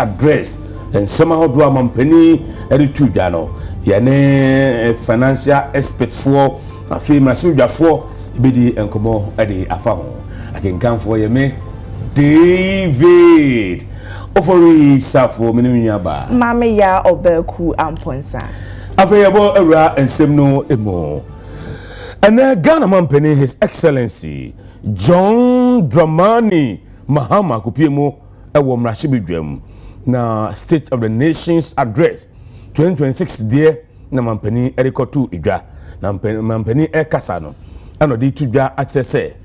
address and somehow do a mampeni editu dano yene financial expert for a famous soldier for bidi enkomo edi afa ho akenkan for yeme David ofori safo minimnyaba mame ya obeku amponsa afeyabo awra ensem no emo and Ghana mampeni His Excellency John Dramani Mahama kupiemo ewo mrashibidwam na State of the Nations Address 2026 there na mampeni erikotu idwa na mampeni ekasa no ano di tudwa akyese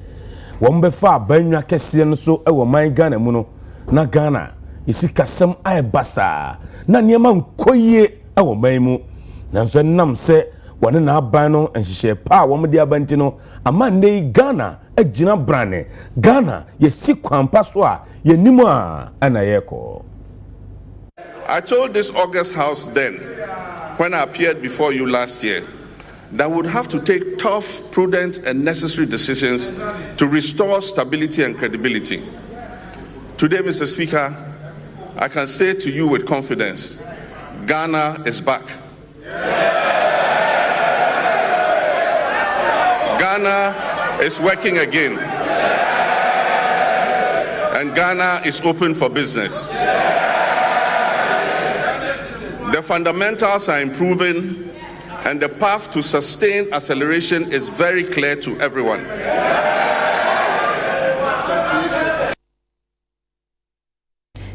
wo mbefa banwa kese no so ewo man Ghana mu no na Ghana isikasem aibasa na niema nkoye ewo man mu na so nam se wone na aban no enhihye pa wo mde abanti no amande Ghana agina brane Ghana yesi kwampa so a yenimu a ana yeko. I told this August House then, when I appeared before you last year, that we would have to take tough, prudent, and necessary decisions to restore stability and credibility. Today, Mr. Speaker, I can say to you with confidence, Ghana is back. Ghana is working again. And Ghana is open for business. The fundamentals are improving, and the path to sustained acceleration is very clear to everyone.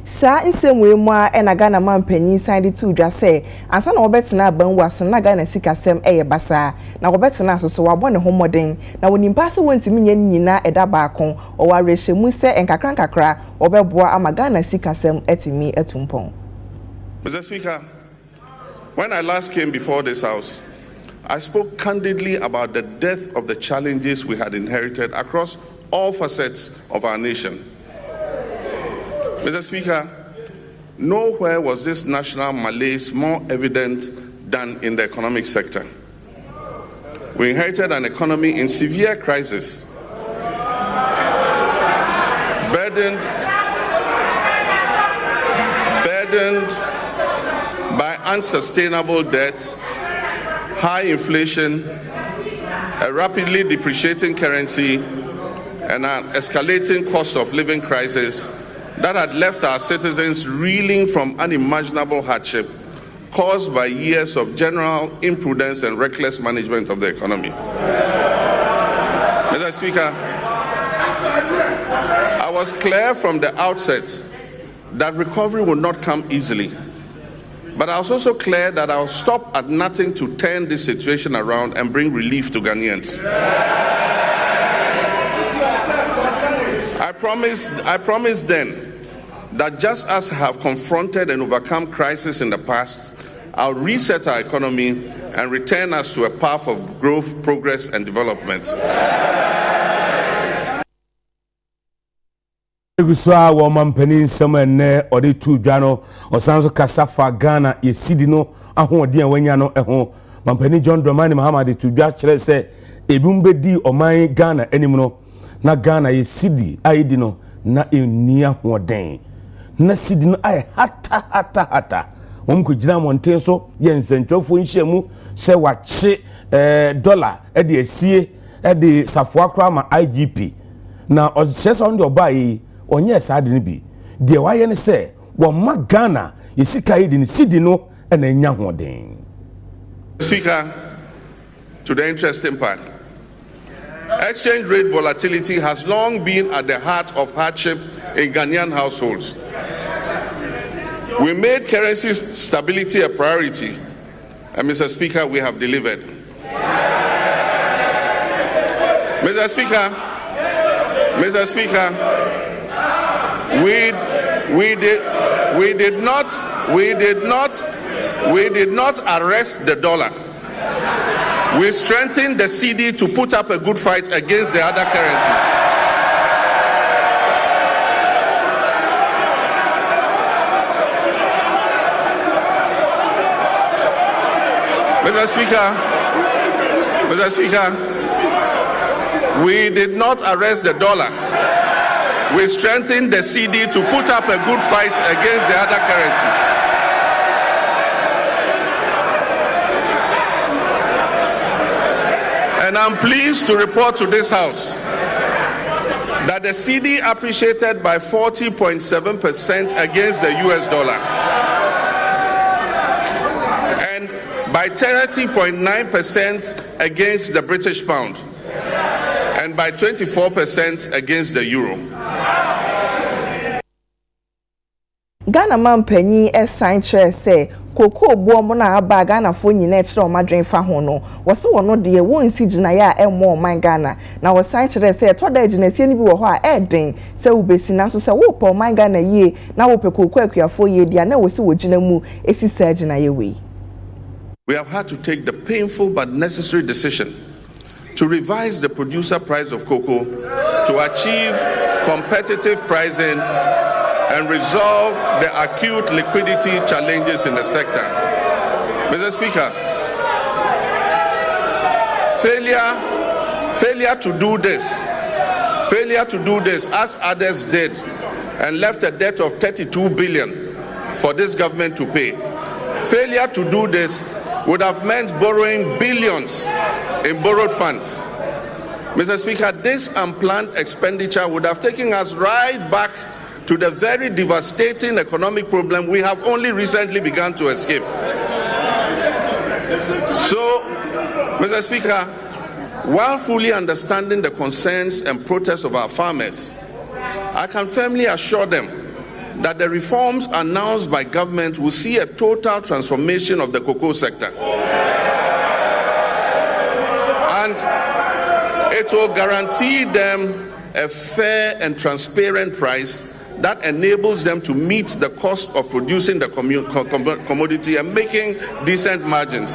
Sa nsemwe mu a na Ghana mampanyin side to dwa se ansa na wobetena abanwa so na Ghana sikasem basa na wobetena so wabɔ ne homoden na wonimpa se wontimi nya nyina eda baako o warehye se enkakra obɛboa ama Ghana sikasem etimi etumpon. Mr. Speaker, when I last came before this House, I spoke candidly about the depth of the challenges we had inherited across all facets of our nation. Mr. Speaker, nowhere was this national malaise more evident than in the economic sector. We inherited an economy in severe crisis, burdened by unsustainable debt, high inflation, a rapidly depreciating currency, and an escalating cost of living crisis that had left our citizens reeling from unimaginable hardship caused by years of general imprudence and reckless management of the economy. Mr. Speaker, I was clear from the outset that recovery would not come easily. But I was also clear that I'll stop at nothing to turn this situation around and bring relief to Ghanaians. I promised then that just as I have confronted and overcome crisis in the past, I'll reset our economy and return us to a path of growth, progress, and development. Eguswa wo mampani nsema ne ode tu dwano osanso kasafa Ghana yesidi no ahoɔden wanya no ɛho mampani John Dramani Mahama de tu dwa kyerɛ sɛ ebumbedi oman Ghana anim no na Ghana yesidi aidi no na eni ahoɔden na sidi no ay hata wɔn ko gyina monten so yɛ nsɛntwɔfo nhyiamu sɛ wache dollar de asie de safoa kra ma IGP na ɔhyɛ sɛ ɔno de ɔba yi onye saade ne bi de waye ne se wo ma Ghana yesika yi de ne sidi no na nya hoden. Speaker, to the interesting part, exchange rate volatility has long been at the heart of hardship in Ghanaian households. We made currency stability a priority, and Mr. Speaker, we have delivered. Mr. Speaker, we did not arrest the dollar. We strengthened the cedi to put up a good fight against the other currencies. Mr. Speaker, we did not arrest the dollar. we strengthened the CD to put up a good fight against the other currencies. And I'm pleased to report to this House that the CD appreciated by 40.7% against the US dollar and by 30.9% against the British pound and by 24% against the euro. Ghana man penny sign chair say Koko boom na aba Ghana fo nyina kire o madwen fa ho no wo se wo no de wo nsi gina ya emmo man Ghana na wo sign chair say to da gina sie ni bi wo ho a eden se wo besi na so se wo po man Ghana yie na wo pe Koko akuafo yie dia na wo se wo gina mu esi sa gina ye we. We have had to take the painful but necessary decision to revise the producer price of cocoa to achieve competitive pricing and resolve the acute liquidity challenges in the sector. Mr. Speaker, failure to do this as others did and left a debt of 32 billion for this government to pay. Failure to do this would have meant borrowing billions in borrowed funds. Mr. Speaker, this unplanned expenditure would have taken us right back to the very devastating economic problem we have only recently begun to escape. So, Mr. Speaker, while fully understanding the concerns and protests of our farmers, I can firmly assure them that the reforms announced by government will see a total transformation of the cocoa sector. And it will guarantee them a fair and transparent price that enables them to meet the cost of producing the commodity and making decent margins.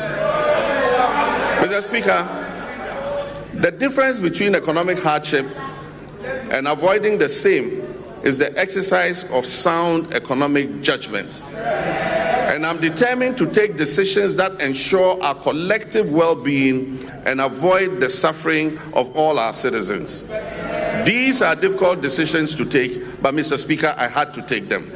Mr. Speaker, the difference between economic hardship and avoiding the same is the exercise of sound economic judgment. And I'm determined to take decisions that ensure our collective well-being and avoid the suffering of all our citizens. These are difficult decisions to take, but Mr. Speaker, I had to take them.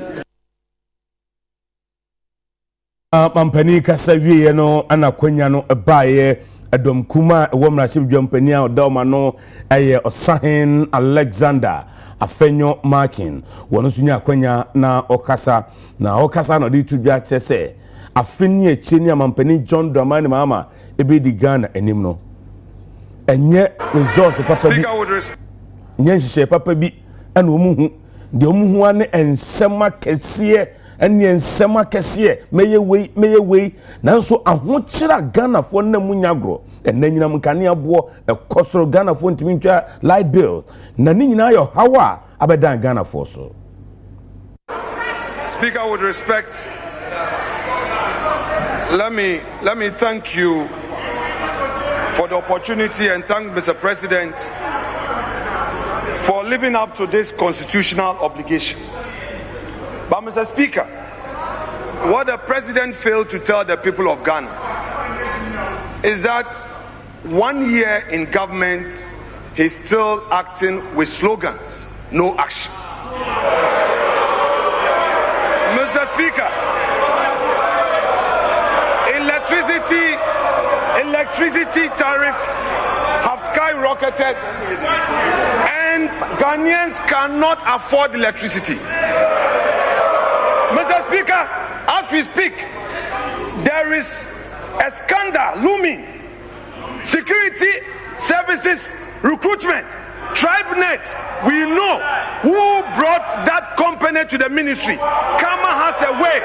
Mampani kasawie no anakwanya no ebaye Edom kuma ewo mrashib dwampani a odoma no eye Osahen Alexander Afenyo Markin wono sunya akwanya na okasa no di tudwa chese afeni echeni amampani John Dramani Mahama ebedi Ghana enim no enye resource papa bi nye nhye papa bi ana omuhu de omuhu ane ensema kese ene ensema kese meye wei nanso ahokyira Ghana fo na munyagro ene nyina mkane abo ekosoro Ghana fo ntimi ntwa light bill na ni nyina yo hawa abedan Ghana fo so. Speaker, with respect, let me thank you for the opportunity and thank Mr. President for living up to this constitutional obligation. But Mr. Speaker, what the President failed to tell the people of Ghana is that 1 year in government, he's still acting with slogans, no action. Mr. Speaker, electricity tariffs have skyrocketed and Ghanaians cannot afford electricity. Mr. Speaker, as we speak, there is a scandal looming. Security services recruitment, TribeNet, we know who brought that company to the ministry. Kama has a way,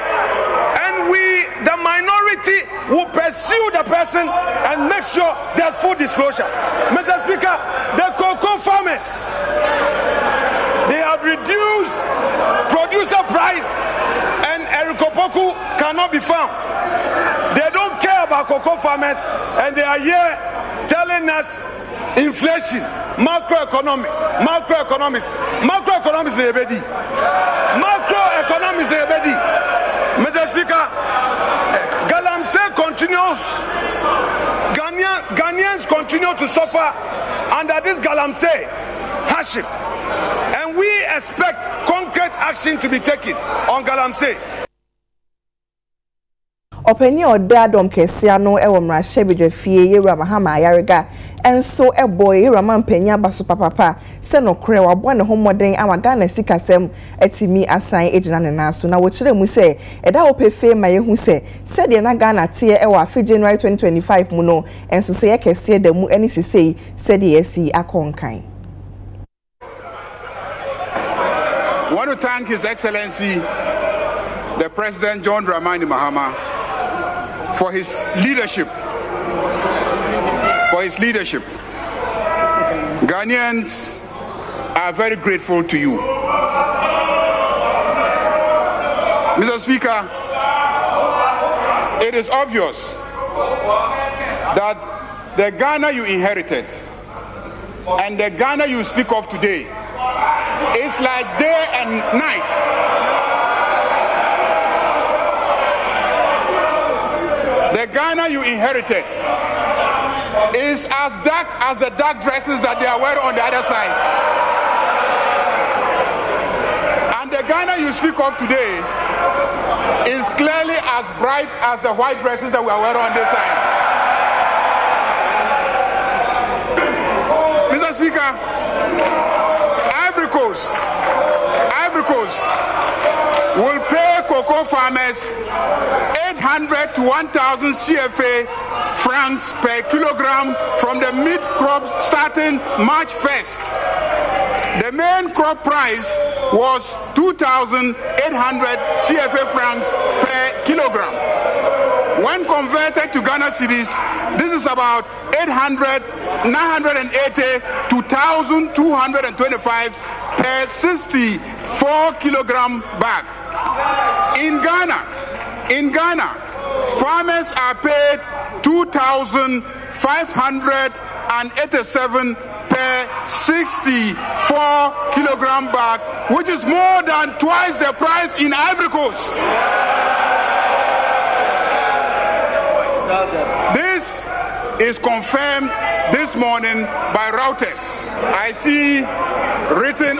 and we, the minority, will pursue the person and make sure there's full disclosure. Mr. Speaker, the cocoa farmers, they have reduced producer price, and Erikopoku cannot be found. They don't care about cocoa farmers, and they are here telling us inflation, macroeconomics is ready. Macroeconomics is ready. Mr. Speaker, Galamsey continues. Ghanaians continue to suffer under this Galamsey hardship, and and we expect concrete action to be taken on Galamsey. Openi oda dom kesia no ewo mrahye bedwafie Yewura Mahama Ayarega enso eboy Yewura mampanya abaso papapa se no kre wabo ne homoden amaga na sikasem atimi asan ejina ne naso na wo kire mu se eda opefe ma yehu se de na Ghana tie ewo afi January 2025 mu no enso se ye kese da mu eni sesei se de esi akonkan. I want to thank His Excellency the President John Dramani Mahama for his leadership. Ghanaians are very grateful to you. Mr. Speaker, it is obvious that the Ghana you inherited and the Ghana you speak of today is like day and night. The Ghana you inherited is as dark as the dark dresses that they are wearing on the other side. And the Ghana you speak of today is clearly as bright as the white dresses that we are wearing on this side. Mr. Speaker, Ivory Coast will pay cocoa farmers 800 to 1,000 CFA francs per kilogram from the mid crop starting March 1st. The main crop price was 2,800 CFA francs per kilogram. When converted to Ghana cedis, this is about 980 to 1,225 per 64 kilogram bag. In Ghana, farmers are paid 2,587 per 64 kilogram bag, which is more than twice the price in Ivory Coast. This is confirmed this morning by Reuters. I see written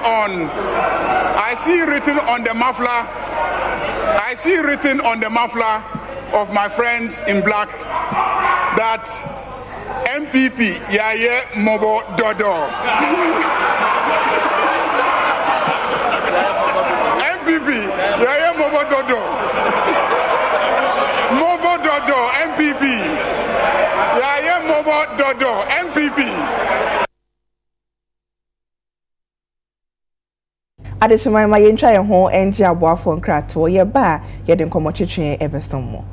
on the muffler of my friends in black that MPP Yaye Mobo Dodo. MPP Yaye Mobo Dodo. Mobo Dodo MPP Yaye Mobo Dodo MPP. Adesima ma yentwa ye ho enji aboafo nkrato ye ba ye de nkomo twetwe ebesom mo.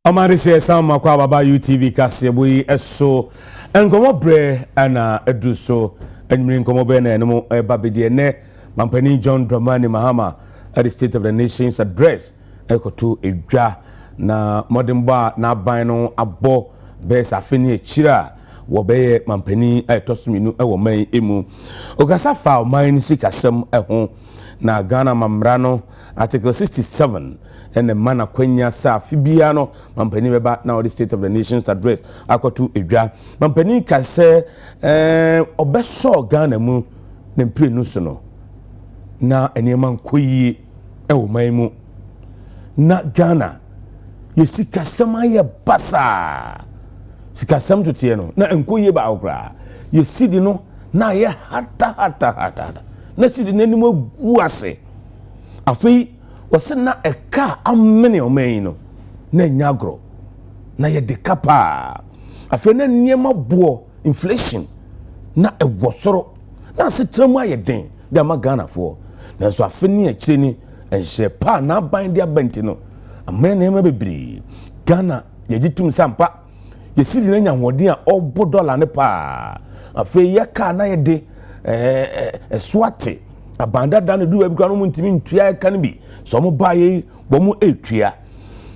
Omari share some makwa baba UTV kase boy eso enkomo bre ana edu so enmiri nkomo be na enmo babede ne mampani John Dramani Mahama at the State of the Nations address ekoto edwa na modern bar na ban no abo be safeni echira wo be mampani etosuminu e wo man emu ogasa fa man ni sikasem eho na Ghana mamrano article 67 and the man akwenya sa fibia no mampani beba na the State of the Nations address akoto edwa mampani kase obeso Ghana mu na mpire no so no na enema nkoyi e wo man mu na Ghana yesikasem aye basa sikasem to tie no na nkoyi ba okra yesidi no na ye hata na sidi nanim agu ase afei wose na eka amene oman no na nyagro na ye dekapa afei na niema bo inflation na ewosoro na setremu ayeden de ma Ghana fo na so afei ni akire ni enhye pa na ban de abenti no amene ma bebiri Ghana ye gitum sampa ye sidi na nyahoden a obo dollar ne pa afei ye ka na ye de swate abanda dan du we no ntimi ntua ka ne bi so mo ba ye bo mo etua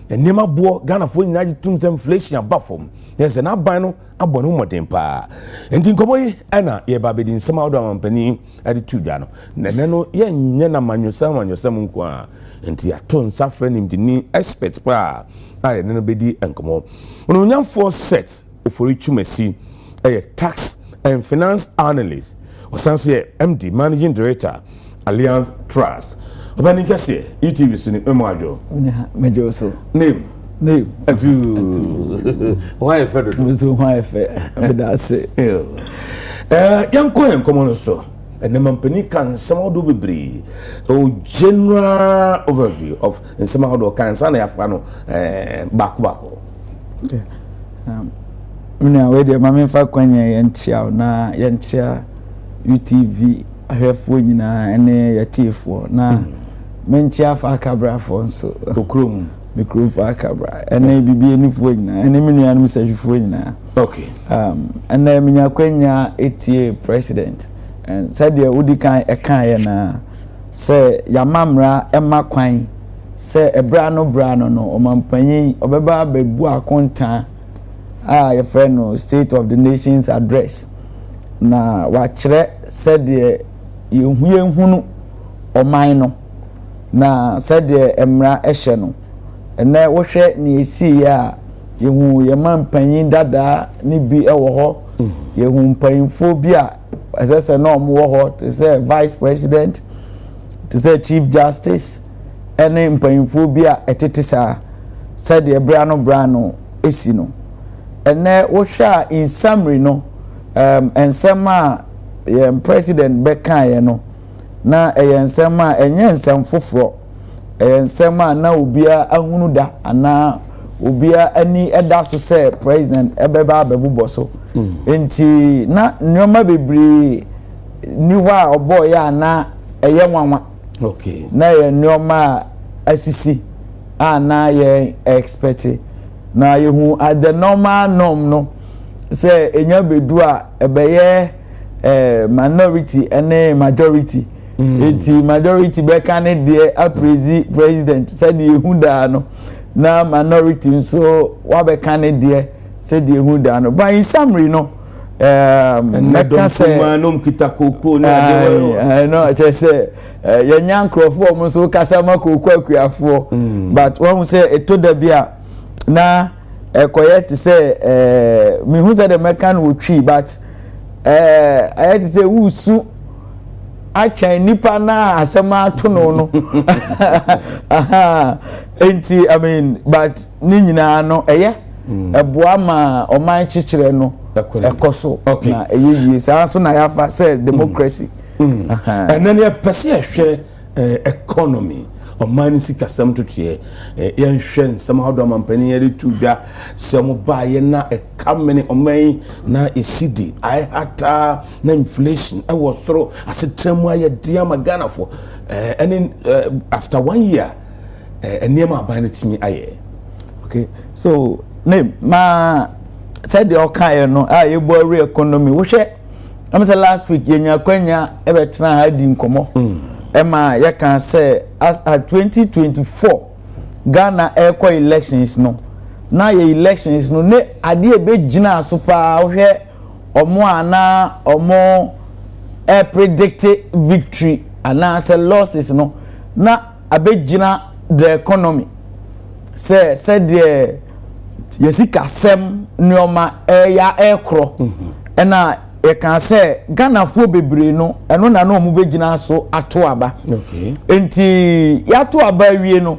enema bo Ghana fo nyina gitum sem inflation abafom yes na ban no abone modern pa enti nkomo yi ana ye ba be din sema odo amampani attitude ano nene no ye nye na manyosam nko a enti ato nsafre nim dini expert pa a ye no be di enkomo ono nyamfo set ofori twumasi tax and finance analyst osanso MD managing director Alliance Trust obani kase UTV suni emwadwo mejo so name atu why federal so why fe abedase yanko enkomo no so enemampani kan samodo bebre o general overview of samodo kan sana yafa no bako mina we de mamemfa kwanya yenchia na yenchia UTV ahwefo nyina ene yatifo na menchia fa kabra fo nso okrom mikro fa kabra ene bibie nifo nyina ene menua no sahwefo nyina okay ene menya kwanya etie president and said the udi kan ekan ye na se yamamra ema kwan se ebra no no omampanyin obeba bebu akonta your friend no State of the Nations address na wachre said the yehunu oman no na said the emra ehye no ene wo hwe ni esi ya yehu yemampanyin dada ni bi ewo ho yehu mpanyinfo bi a asese no mo wo ho to say vice president to say chief justice ene mpanyinfo bi a etetesa said the bra no esi no ene wo hwa in summary no ensema president bekan ye no na ensema enye ensem foforo ensema na obia ahunu da ana obia ani eda so say president ebeba abebubo so enti na nyoma bebre ni wa obo ya na eye nwanwa okay na ye nyoma asisi ana ye expect na yehu at the normal norm no say enya bedu a ebeye minority ene majority enti majority be kan de appraise president said yehu da no na minority nso wa be kan de said yehu da no by in summary no na don fuma no mkita koko na I know I just say yenya nkrofo mo so kasama koko akuafo but one say etoda bia na ekoye to say me who said the mekan wo twi but I had to say wusu acha nipa na asema to no enti I mean but ni nyina no eye eboa ma oman chichire no ekoso na eyi sa so na yafa say democracy and then ya pese hwe economy oman sikasam tutie yan hwe nsam hodo mampani ya retubia sem ba ye na ekamene oman na esidi ai hata na inflation e wo soro asetremu aye dia magana fo and then after 1 year enema aban timi aye Okay, so name ma said the okay no you borrow economy. We share. I'm say last week yenya kwanya ebetena ha di nkomo. Emma you can say as at 2024 Ghana echo elections no. Na ye elections no ne ade ebe gina so pa hwe omo ana omo predict victory and say losses no na abegina the economy say said the yesika sem nioma ya ekro na e kan say Ghana fo bebre no eno na no mu begina so ato aba okay enti ya to aba wie no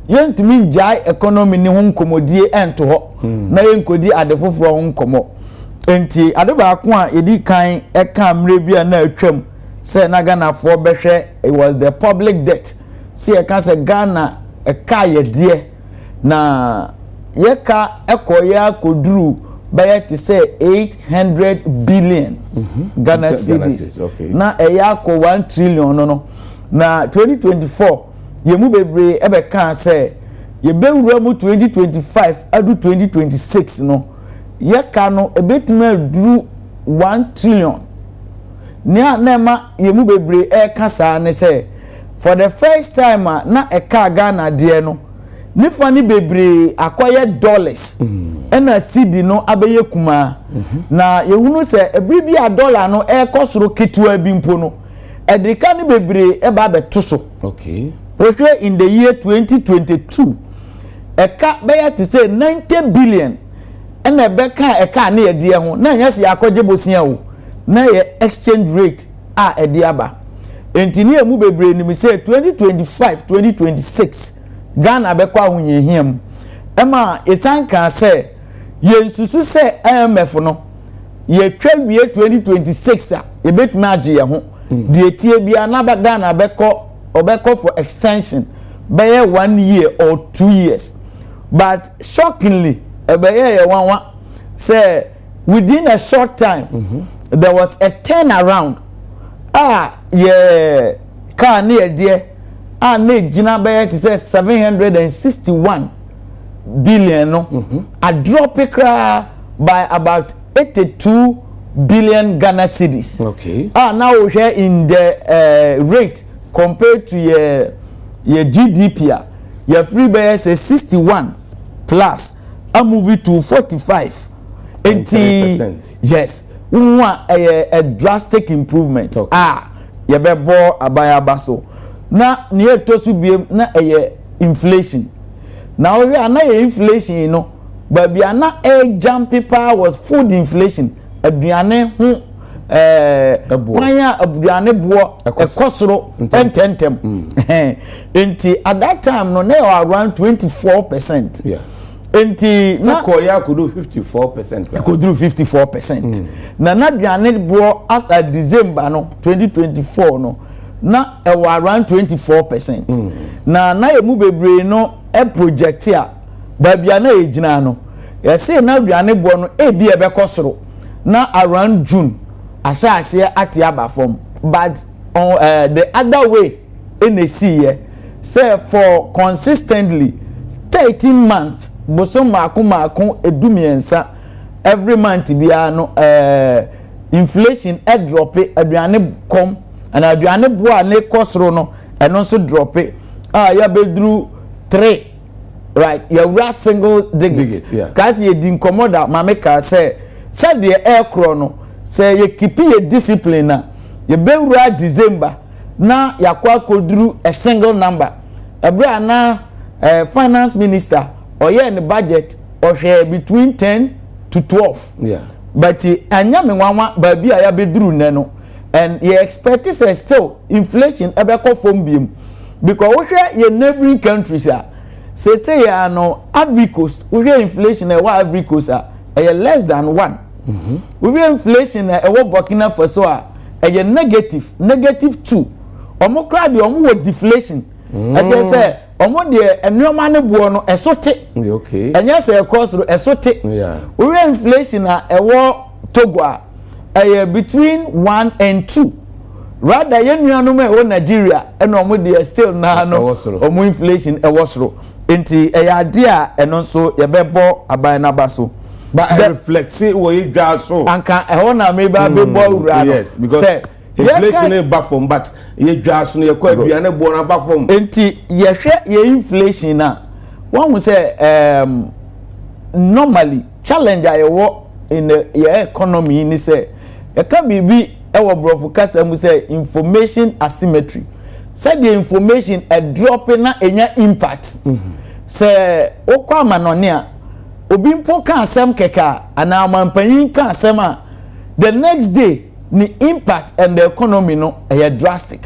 yentumi njai economy ni ho nkomodie ento ho na yenkodi adefoforo ho nkomo enti adeba ko a edi kan eka mre bia na atwam say na Ghana fo behwe it was the public debt see e kan say Ghana eka ye de na yeka ekoya koduru baya to say 800 billion Ghana cedis okay na eya ko 1 trillion no na 2024 yemu bebre ebe kan say ye bewura mu 2025 adu 2026 no yeka no ebetuma aduru 1 trillion na ma yemu bebre e kasa ne say for the first time na eka Ghana de no ni fani bebre akoye dollars na cedi no abeye kuma na yehunu say ebribi a dollar no e kosoro ketua bi mpo no edika ni bebre e ba beto so okay in the year 2022 eka beya to say 90 billion and ebeka eka na yede ho na nyase yakoje bosia o na ye exchange rate a ediaba entini emu bebre ni mi say 2025 2026 Ghana bekwa ahunyehiam ema esanka say ye nsusu say IMF no ye twawie 2026 a ye betumi age ye ho de etie bia na ba Ghana beko obeko for extension by 1 year or 2 years but shockingly ebeye one say within a short time there was a turnaround yeah car near there na gina by to say 761 billion no a drop by about 82 billion Ghana cedis okay now we here in the rate compared to your GDP your free buy say 61 plus a movie to 45 80%. Yes we want a drastic improvement okay. You be bo abaya baso na near to su biem na inflation now we are na inflation you know but we are not a jumpy power was food inflation aduane ho kwanya abuane bo ekosoro ententem enti at that time no na around 24% yeah enti na koya could do 54% could do 54% na aduane bo as at December no 2024 no na around 24% na emu bebre no e project a babia na ejina no yesi na aduane bo no e bi ebekosoro na around June asase atiaba form but the other way in a see say for consistently 13 months bosom maako edumiensa every month bia no inflation drop aduane kom and aduane bo ane kosoro no eno so drop ya bedru 3 right you single digit yeah cause you din commoda mameka say said the air chrono say you keep your discipline na you bewura December na yakwa koduru a single number ebra na finance minister or in the budget or share between 10 to 12 yeah but anya me wanwa baby aya beduru ne no and you expect say still inflation ebeko from biem because we share your neighboring countries say ya no Ivory Coast we share inflation Ivory Coast less than 1 we be inflation Burkina Faso negative 2 omo crowd omo with deflation I just say omo de enoma ne buo no esote okay enya say cost ro esote yeah we be inflation Togo between 1 and 2 rather yen nuanom e wo Nigeria and omo dey still na no omo inflation e wo soro enti e ya de a eno so ye bebo aban na baso but I reflect say wo ye dwa so anka e ho na me ba bebo ura no yes because inflation e ba from but ye dwa so ye kwa aduane bo na ba from enti ye hwe ye inflation na one will say normally challenge ayewo in the economy ni say e ka bibi e wo brofo kasa mu say information asymmetry say the information a drop na enya impact say okwa manone a obi mpo ka asem keka ana amampanyin ka asem a the next day the impact and the economy no e drastic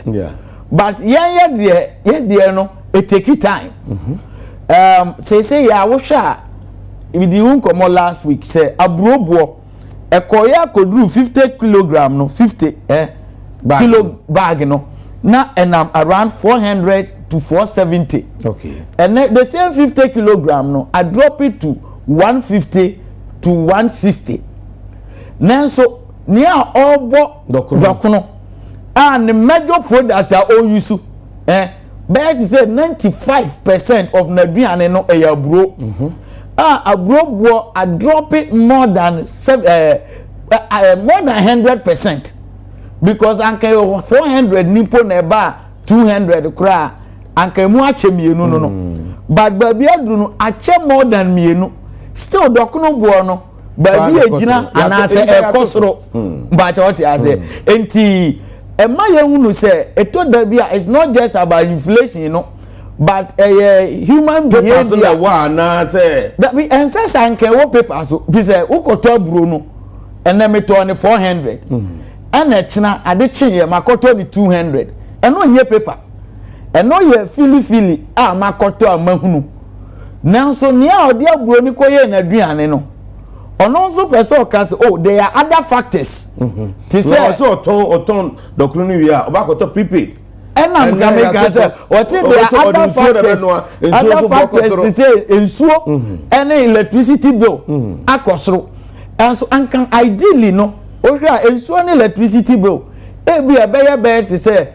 but ye no it take time say ya wo hwa we di un komo last week say abrobo ekoya kodru 50 kilogram no 50 kilo bag no na enam around 400 to 470 okay and the same 50 kilogram no I drop it to 150 to 160 nanso near obo dokuno and the major product are all use but say 95% of Nigerian no e abro abro I drop it more than more than 100% because anke 400 nipo na ba 200 kra anke mu ache mienu no but baby adru no ache more than mienu still dokuno bo no baby ejina anase ekosoro but what I say enti ema ye hunu say eto da bia it's not just about inflation you know but human behavior wa na say that we ancestors anke wo paper so we say ukoto aburo no ene meto ne 400 ene china ade chiye makoto ni 200 eno nye paper eno ye fili makoto amahunu nanso nia ode aburo ni koye na aduane no ono so person can say oh there are other factors to say so oton dokunu ni wi a obakoto prepaid and I'm going to say what there are other factors to say ensuo any electricity bill akosoro and so and can ideally no o hwe ensuo any electricity bill e be a to say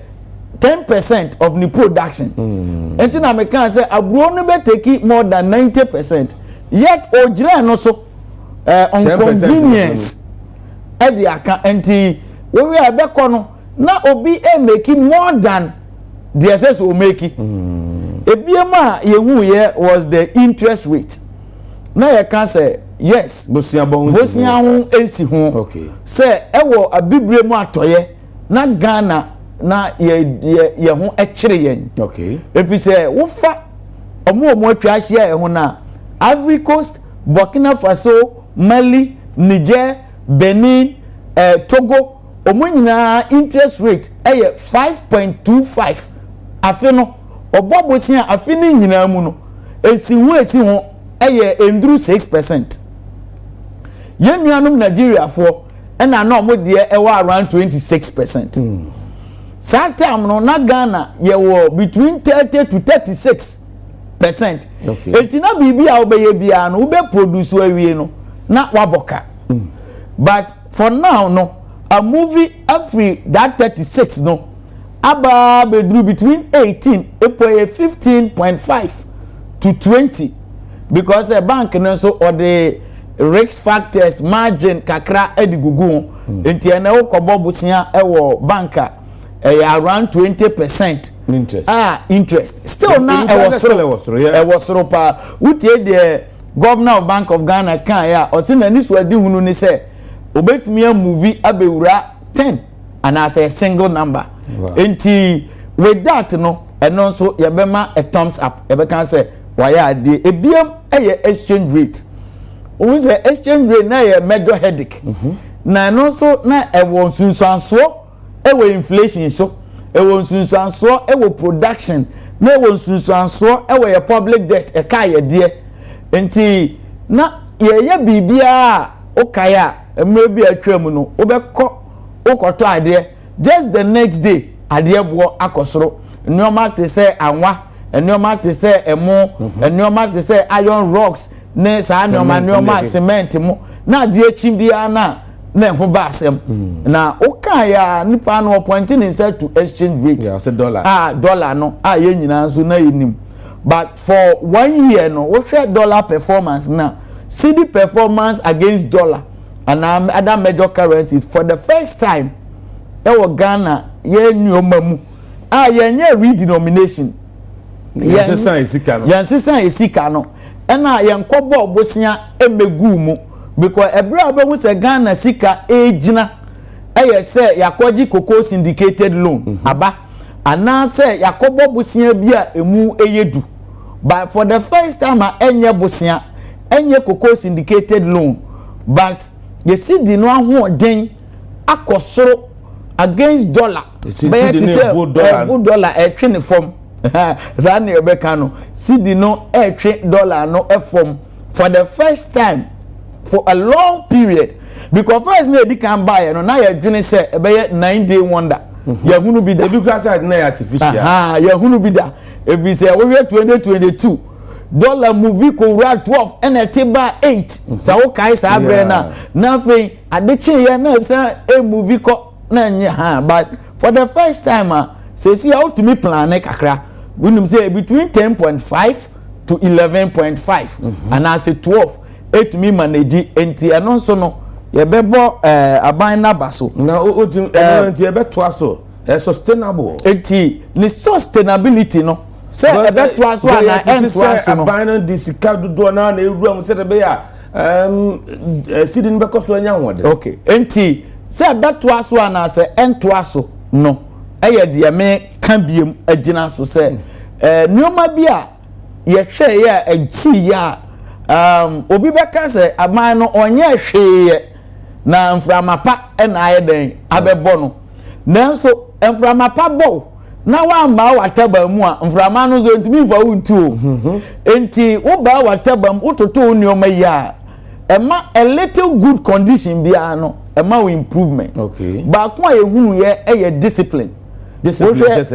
10% of the production enti na me can say aburo no be take more than 90% yet ojira no so on convenience e be aka enti we abeko no na obi making more than the excess will make it. Ebiema yehu ye was the interest rate. Na ye can say yes. Bosia hu ensi hu. Okay. Say ewo abibre mu atoye na Ghana na ye hu ekire yen. Okay. If you say wo fa omo atwa ahia ye hu na Ivory Coast, Burkina Faso, Mali, Niger, Benin, Togo omunyina interest rate 5.25 afi no obobosia afi ni nyina mu no esi hu enduru 6%. Yenuanum Nigeria for na na omo de around 26%. Satam no na Ghana ye wo between 30 to 36%. Okay. Etina bibi a obeye bia no ube produce awie no na waboka. But for now no a movie every that 36 no aba bedru between 15.5 to 20 because a bank no so or the risk factors margin kakra edigugu enti ene okobo busia ewo banka around 20% interest interest still now e was so pa utie the governor of Bank of Ghana kan ya o se na ni so adi hunu ni say obetumi a movie abewura 10 and as a single number. Wow. Enti with that no eno so yebema a thumbs up yebe kan say waya ade ebiem eye exchange rate we say exchange rate na ye major headache na no so na ewo nsunsuanso ewo inflation so ewo nsunsuanso ewo production na ewo nsunsuanso ewo ye public debt e ka ye de enti na ye bibia okaya maybe atwam no obekọ okoto ade just the next day ade bo akosoro nneoma te say anwa nneoma te say emo nneoma te say iron rocks ne sa nneoma cement mo na ade chimbia na na ho ba asem na o kan ya nipa no appointing instead to exchange rate yeah say dollar dollar no ye nyina so na yenim but for 1 year no we share dollar performance now cedi performance against dollar and other major currencies for the first time e wo Ghana ye nyomamu ye nya redenomination yansisan esika no na ye nkobo obosia emegu mu because every abehu say Ghana sika ejina eye say yakoji cocoa syndicated loan aba ana say yakobo bosia bia emu eyedu but for the first time enye bosia enye cocoa syndicated loan but you see the no ahoden akosoro against dollar but you say dollar e twe form that ne ebeka no see the no e twe dollar no e form for the first time for a long period because first na edi kan buy no na ya dwene say e be 9-day wonder ya hunu bi da ebi kwasa na artificial ya hunu bi da ebi say we 2022 dollar movie ko ra 12 NLT ba 8 sa wo kai sa abre na fe adeche ya na sa e movie ko na nya but for the first time say see how to me plan kakra we know say between 10.5 to 11.5 and I say 12 to me manage enti eno so no ye bebo aban na baso na o enti ye beto aso sustainable enti ni sustainability no say e beto aso na ento aso no aban na disika dodo na ewura mu say de be ya sidin be koso anya wode okay enti say beto aso na say ento aso no eye de me kan biem agina so say nioma bia ye hwe ya enti ya obi beka se aman no onye hweye na mframapa na ayeden abebo no nanso mframapa bo na wa ma wataba mu a mframa no zo ntimi mfa wuntu o enti wo ba wataba mu utoto nioma ya ema a little good condition bia no ema we improvement okay ba ko ehunu ye discipline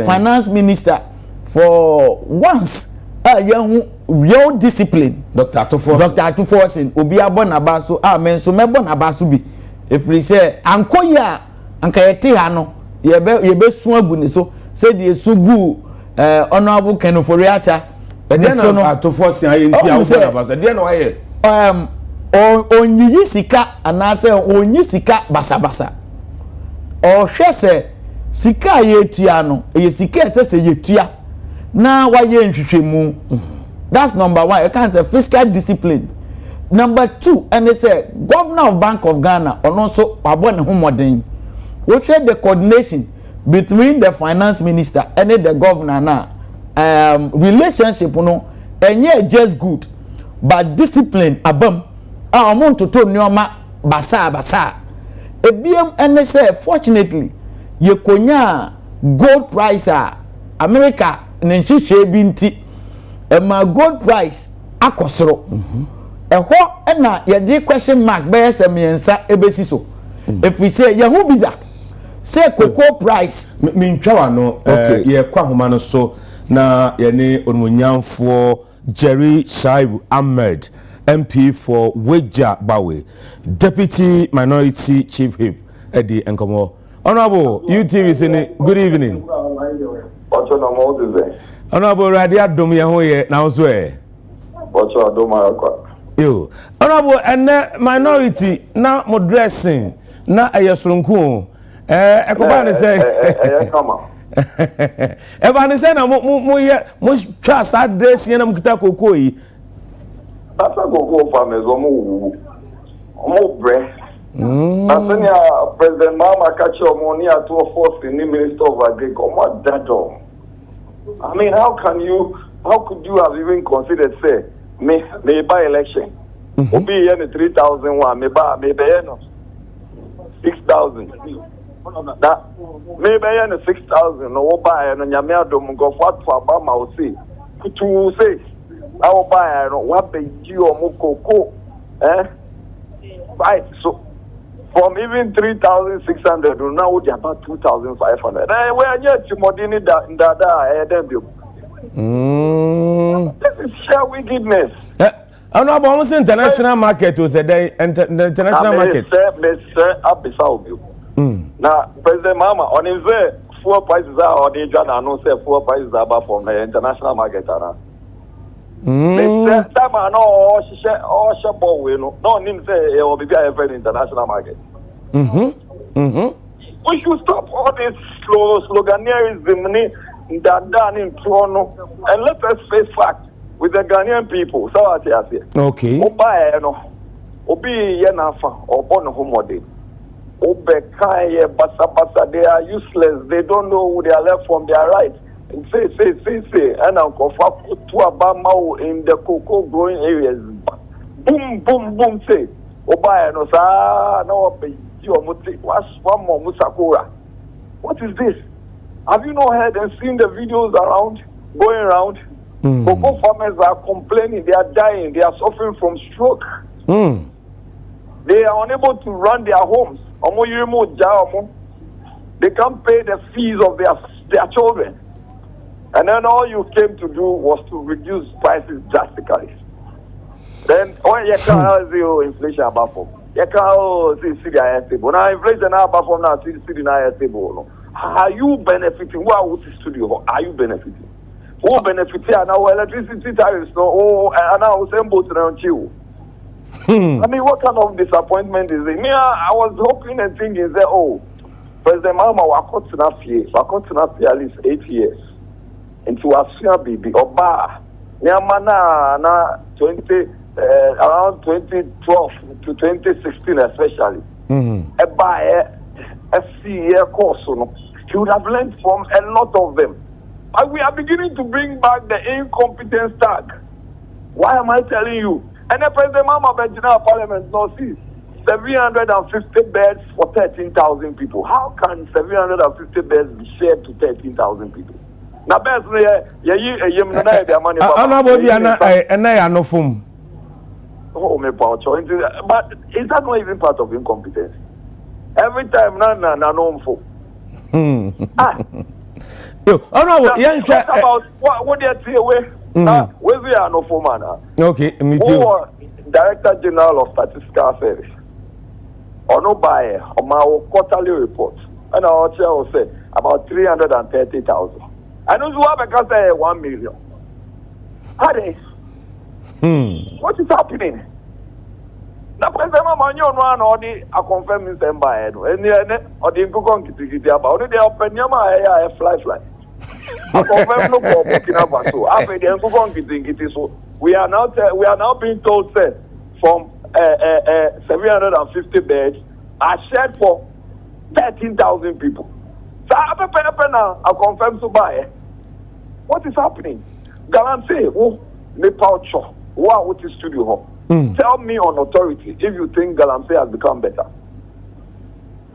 finance minister for once yahu real discipline Dr. Atuforsin obi abona baso men so mebo na baso bi efri say ankoya anka yete ha no yebe su agu ne so say de sugu honorable Kenoforiata de so no Atuforsin ayenti awona baso de no aye onyi sika anase onyi sika basabasa o hwese sika yetua no ye sika sese yetua na waye nhwehwemu that's number 1 you can say fiscal discipline number 2 and they say governor of Bank of Ghana ono so abone homoden we share the coordination between the finance minister and the governor na relationship no enye just good but discipline abam amount to nyoma basa ebiem and they say fortunately ye konya gold price America nenhihye bi nti ma gold price akosoro eho na ye de question mark be yesemiensa ebesi so if we say yahu bida say cocoa price mintwa no ye kwa homa no so na ye ne onmunyamfo Jerry Shaibu Ahmed MP for Weja Bawe Deputy Minority Chief Whip Eddie Enkomo Honorable UTV sini good evening Ocho na mo dize Honorable Radio Dom ye ho ye na so Ocho adoma akwa yo Honorable and minority na mo dressing na ayesronku ekoba ne say kama eba ne say na mo ye mo twa sa dress ye na mo kita kokoi yi asa gogo farmers omo bre Asanya President Mama Kacho Moni at force in the Minister of Agriculture. What that done? I mean, how could you have even considered say may by election? Obi any 3,001, may buy 6,000. That may buy any 6,000 no buy and Yamia Dom go what for Bama will say. To say I will buy what they do or Moko right so from even 3,600 to now it's about 2,500. Where yet you modini that Mm. This is sheer wickedness. Honorable, almost international market was the international market. Mr. Abisaubio. Now, President Mama, on his way, fuel prices are on the John and no say fuel prices are about from the international market. Mr. Tama, no, or Shabo, no, him say it will be a very international market. We should stop all this sloganeerism that done in Toronto and let us face facts with the Ghanaian people. So I say, okay. Oba no, Obi Yenafa, Obon Homode, Obekai, Basa, they are useless. They don't know who they are left from their right. And say, and Uncle Fafu to Abama in the cocoa growing areas. Boom, say, Oba no, sa, no, one more Musakura. What is this? Have you not heard and seen the videos going around? Cocoa farmers are complaining, they are dying, they are suffering from stroke. They are unable to run their homes. They can't pay the fees of their children. And then all you came to do was to reduce prices drastically. Then when you can't zero inflation above, you can't see the highest table. Now inflation above now see the highest table. Are you benefiting? What would the studio? Are you benefiting? Who benefiting now? Electricity tariffs no. And now same boat around you. I mean, what kind of disappointment is it? Me, I was hoping and thinking that President Mahama was caught at least 8 years into Asia Bibi Oba. Nyamana na 20 around 2012 to 2016 especially. A year course, he would have learned from a lot of them. And we are beginning to bring back the incompetence tag. Why am I telling you? And the President Mama General Parliament now sees 750 beds for 13,000 people. How can 750 beds be shared to 13,000 people? Now, best money. Oh, my power. But is that not even part of incompetence? Every time, no, what do you say away? Where we are no forman. Okay, me too. Director General of Statistical Service. Or no buyer on my quarterly report. And our chair will say about 330,000. I know you have a say 1 million. How they? What is happening? Na President Mama nyo no na odi a confirm in December edo eni odi nkuko nkitikiti aba odi dey open yama ya fly a confirm no go Burkina Faso after the nkuko nkitikiti so we are now being told say from 750 beds are shared for 13,000 people. So I confirm to buy. What is happening? Galante Nepal Cho what is studio home? Tell me on authority if you think Galamsey has become better.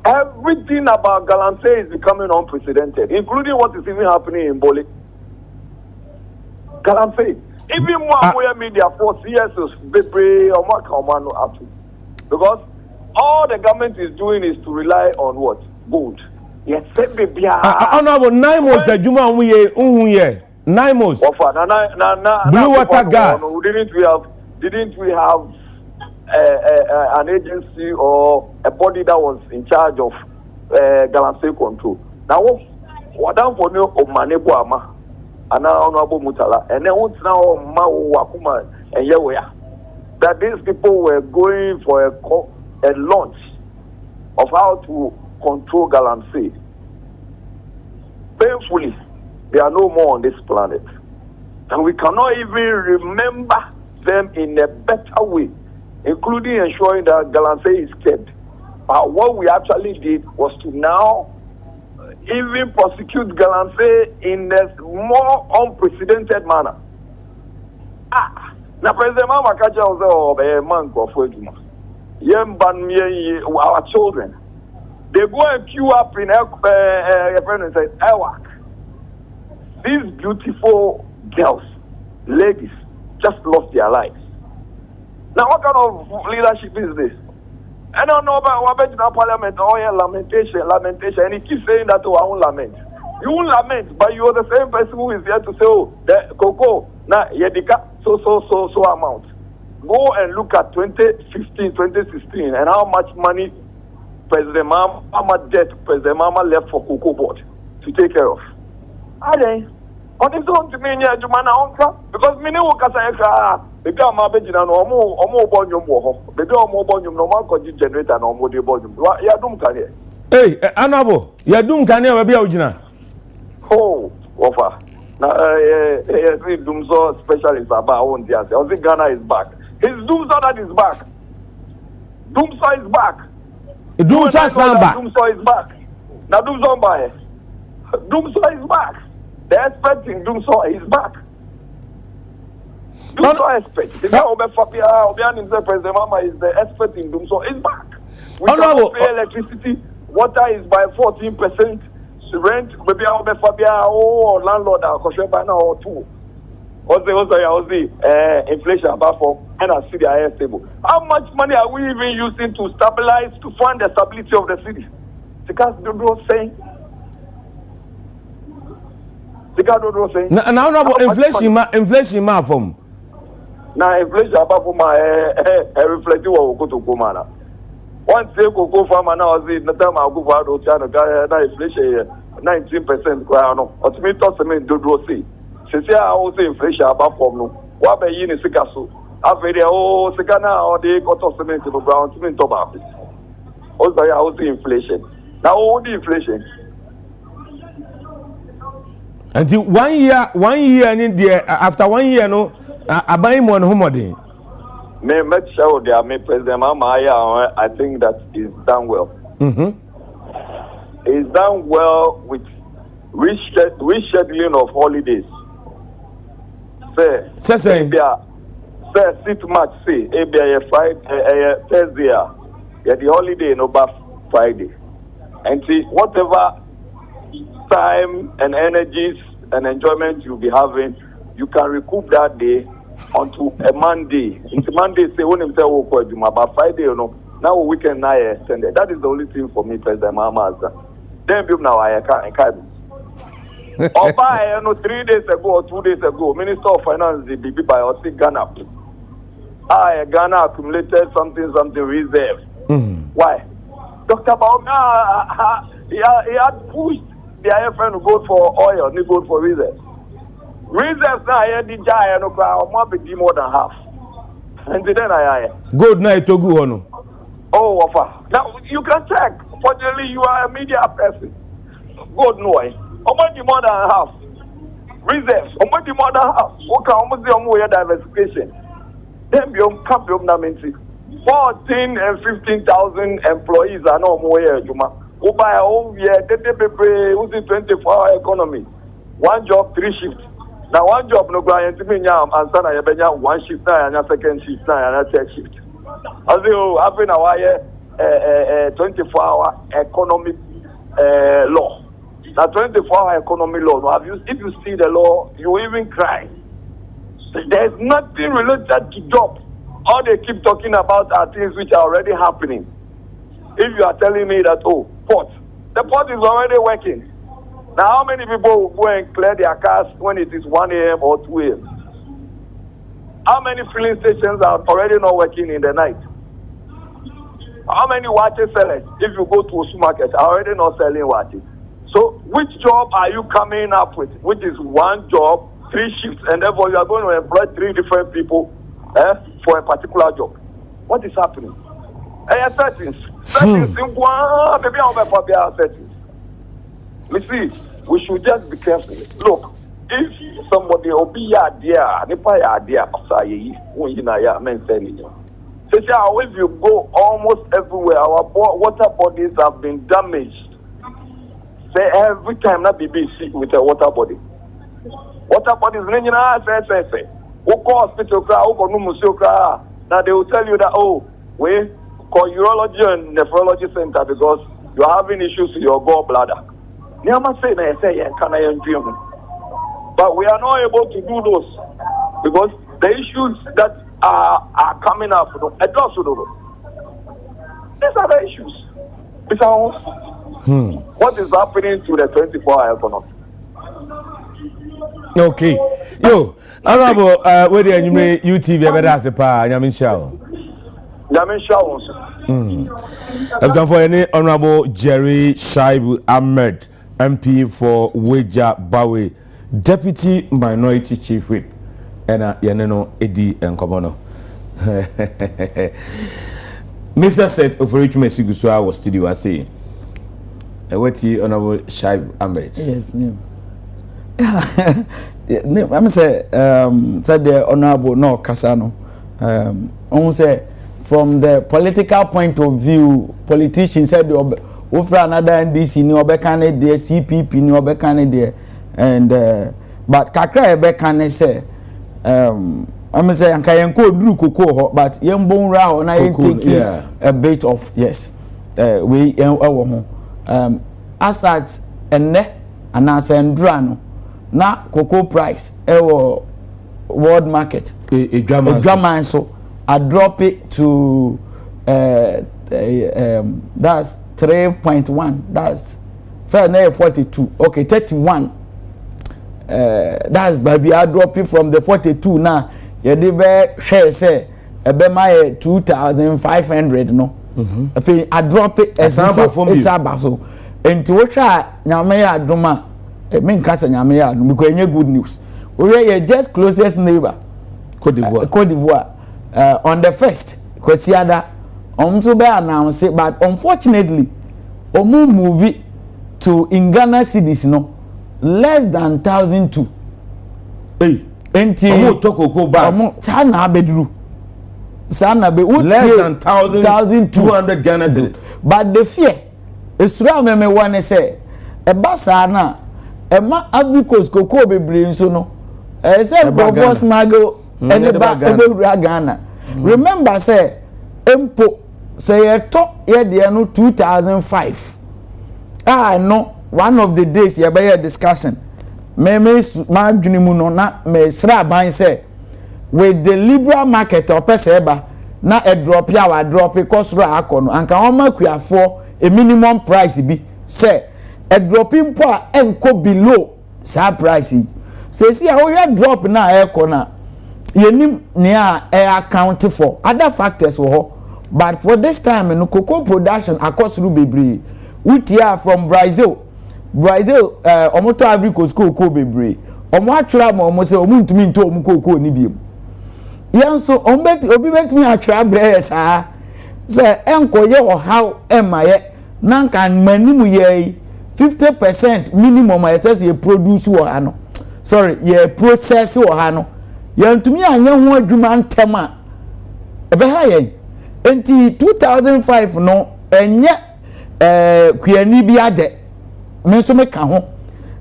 Everything about Galamsey is becoming unprecedented, including what is even happening in Bole. Galamsey, even more media for CS is because all the government is doing is to rely on what? Gold. Yes, honorable Naimos Juma Naimos. Blue water gas. Didn't we have an agency or a body that was in charge of Galamsey control? Now, what done for no Manebu Ama and now Honorable Mutala, and then what's now Mao Wakuma and Yawaya? That these people were going for a launch of how to control Galamsey. Painfully, they are no more on this planet, and we cannot even remember them in a better way, including ensuring that Galamsey is kept. But what we actually did was to now even prosecute Galamsey in a more unprecedented manner. Now President Mama Kacha was a man of our children. They go and queue up in Ewak. These beautiful girls, ladies, just lost their lives. Now, what kind of leadership is this? I don't know about Parliament or lamentation, and he keeps saying that I won't lament. You won't lament, but you are the same person who is there to say, the cocoa, na yedika, so amount. Go and look at 2015, 2016, and how much money President Mahama debt President Mahama left for Cocoa Board to take care of. Are they? On his own to me, because many workers are the Gama Bejina no more volume, the more volume, no more generator, no more volume. Yadum Kanye. Hey, Anabo, Yadum Kanye, be original. Oh, offer. Now, Dumso specialist about own the answer. I think Ghana is back. His Dumso that is back. Dumso is back. Dumso is back. Now Dumso by Dumso is back. The expert in Dumso is back. Dumso expert. The guy Obian President Mama is the expert in Dumso is back. We can pay electricity. Water is by 14%. Rent, maybe I'll be Fabia or landlord or two. Also, inflation above for and I see the higher stable. How much money are we even using to stabilize, to fund the stability of the city? Because Dodo saying. Now, inflation, ma from. Now, inflation above my reflective will go to Kumana. Once they go farmer now, the time I'll go for China, inflation 19% crown. Or to me, toss me do see. Since I also inflation above from no. What by you in Sikasu? After the oh, Sikana or the got cement to the ground to me tobacco. Also, I also inflation. Now, all the inflation. Until 1 year, and in the after 1 year, no, I buy him one homody. Me make sure they are me President Mama. I think that is done well. It's done well with rescheduling of holidays. Say 6 March. Say Friday, Thursday. Yeah, the holiday no back Friday. And see whatever time and energies and enjoyment you'll be having, you can recoup that day onto a Monday. Into Monday, say when himself will call you, but Friday, you know, now weekend now extended. That is the only thing for me, President Mahama has done. Then now I can't. Oba, 3 days ago or 2 days ago, Minister of Finance, the BB by Osi Ghana. Ghana accumulated something reserve. Why? Dr. Bauma, he had pushed the IFN to go for oil, he go for reserves. Reserves now, I had the giant, no, more than half. And then I good night to go on. Oh, offer. Now you can check. Fortunately, you are a media person. Good no. Almost more than half. Reserves. Almost more than half. Okay, almost the more diversification. Then beyond cap beyond 14 and 15,000 employees are no more here, Juma. Who buy all year, they who's the 24-hour economy. One job, 3 shifts. Now one job no client to me now and son I benya 1 shift now and a second shift now and a third shift. As you having a 24-hour economic law. Now 24-hour economy law. If you see the law, you even cry. There's nothing related to job. All they keep talking about are things which are already happening. If you are telling me that port, the port is already working. Now, how many people will go and clear their cars when it is 1 a.m. or 2 a.m.? How many filling stations are already not working in the night? How many watches sellers, if you go to a supermarket, are already not selling watches? So, which job are you coming up with? Which is one job, 3 shifts, and therefore you are going to employ 3 different people for a particular job. What is happening? Settings. Maybe I'll be for settings. You see, we should just be careful. Look, if somebody will be there, if you go almost everywhere, our water bodies have been damaged. Say every time that BBC with a water body. Water bodies, say. Hospital, now they will tell you that, we call urology and nephrology center because you are having issues with your gallbladder. But we are not able to do those because the issues that are coming up, these are the issues. What is happening to the 24-hour economy? Okay. Yo, honorable, where the anime UTV ever does a pa, Yamin Shaw. Yamin Shaw. I'm for any honorable Jerry Shaibu Ahmed, MP for Weja Bawe, Deputy Minority Chief Whip, and Yaneno Edi and Kobono. Mr. Seth of Rich Messiguswa was studio, I say. What he honorable Shaibu Ahmed? Yes, name. I'm say said the honorable no Casano. Say from the political point of view, politicians said over another NDC ni obekane there, CPP ni obekane there, and but kakra ebekane say I'm say anka yenko duru koko but yembon ra ho na take a bit of yes we ewo ho asat enne anasa ndura no na cocoa price ewo world market a drama so I drop it to that's 3.1 that's fair 42 okay 31 that's baby I drop it from the 42 now you dey share say ebe my 2,500 no I drop it as so enti wo twa nyame ya adoma me nkasa nyame ya adoma because enye good news we just closest neighbor Cote d'Ivoire on the first kwesiada to be announced but unfortunately omu movie to in Ghana cities no less than 1,002 hey enti omu tokoko ba omu sana abedru sana be less than 1,200 Ghana cities but the fear esura meme one say e basa na e ma Africos koko bebre nso no e say Provost Mago ene ba ebewura Ghana remember say empo say ye to ye de no 2005 no one of the days ye be discussion me ma dwuni mu no na me sra ban say with the liberal market or peseba na e drop ya wa drop cost ro akono anka won makuafo a minimum price bi say a dropping po enko below sa price say see how you drop na e corner yenim near account for other factors but for this time no cocoa production across bebre utia from Brazil omoto Ivory Coast cocoa bebre omo atwra ma omo say omo ntumi nto omo cocoa ni biem yanso obi betumi atwra brees say enkoye ohaw emaye nanka manimu ye 50% minimum I tell you produce no sorry ye process no yantumi anya ho adwuma ntema ebe ha yen enti 2005 no enye kuani bi ade menso meka ho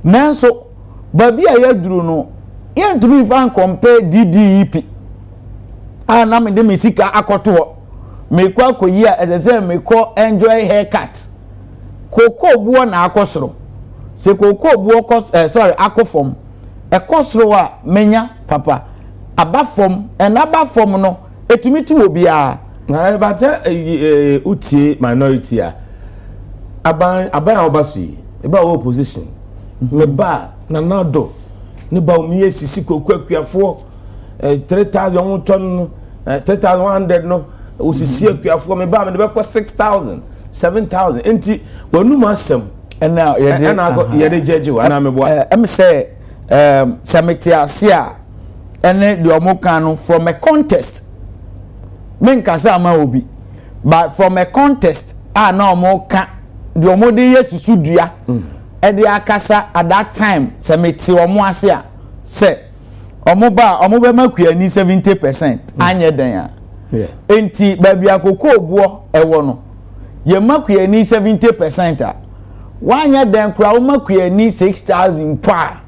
nanso babi a yaduru no yantumi fan compare DDEP na me de mesika akoto me kwa koyi a ezeze me ko enjoy haircut koko buo na akosoro se koko buo sorry akofom ekosoro a menya papa abafom abafom no etumi tu obia na bata utie minority a aban obasi eba opposition me ba na nado ni ba omi esisi kokuakuafo 3,000 ton 3,100 no osisi akuafo me ba me de be ko 6,000 7,000 enti wonu masem na ye de jeje wa na me boa em say sametiasia ene de omokano from a contest men kasa ma obi but from a contest na omoka de omode yesusu dua e de akasa at that time sameti omo ase a say omo be makuani 70% anye den enti baby akoko obuo ewo no ye makuani 70% a wanya den kura o makuani 6,000 pa